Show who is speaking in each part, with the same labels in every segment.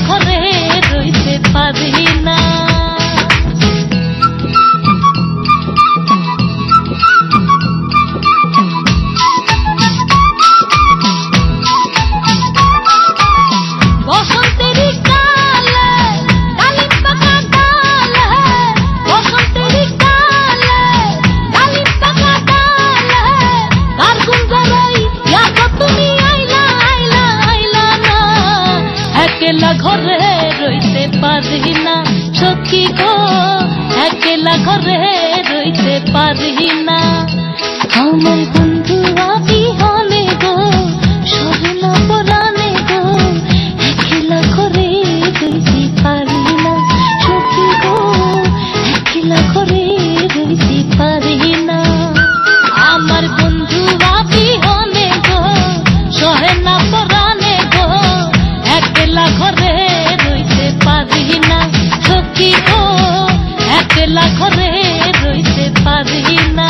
Speaker 1: ঘরে রইতে পারি না। একলা ঘরে রইতে পারি না সখী গো, একলা ঘরে রইতে পারি না। আমার বন্ধু বিহনে গো, সরলা পরাণে গো, একলা ঘরে রইতে পারি না সখী গো, একলা ঘরে রইতে পারি না। আমার বন্ধু বিহনে গো, সরলা পরাণে গো, একলা ঘরে রইতে পারি না সখী গো, একলা ঘরে রইতে পারি না।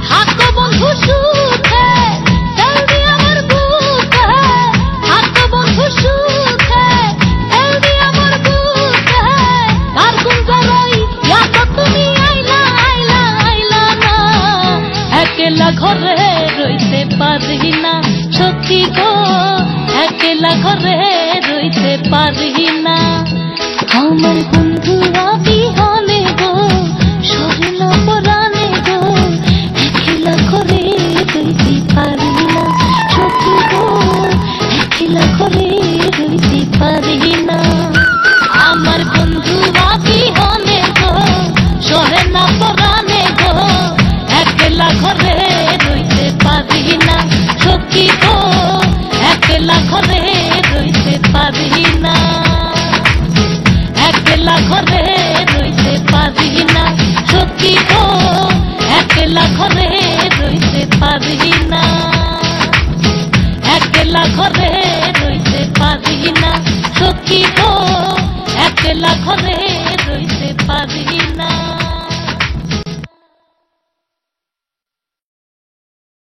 Speaker 1: থাকো বন্ধু সুখে, তেল দিয়ে আমার বুকে, থাকো বন্ধু সুখে, তেল দিয়ে আমার বুকে, কার গুণ গাই তুমি আইলা আইলা আইলা না। একলা ঘরে রইতে পারি না সখী গো, একলা ঘরে রইতে পারি না। আমার বন্ধু বিহনে গো, সরলা পরাণে গো, একলা ঘরে রইতে পারি না সখী গো, একলা ঘরে রইতে পারি না। আমার বন্ধু বিহনে গো, সরলা পরাণে গো, একলা ঘরে রইতে পারি না সখী গো, একলা ঘরে রইতে পারি না। একলা ঘরে রইতে পারি না সখী গো, একলা ঘরে রইতে পারি না। একলা ঘরে রইতে পারি না সখী গো, একলা ঘরে রইতে পারি না।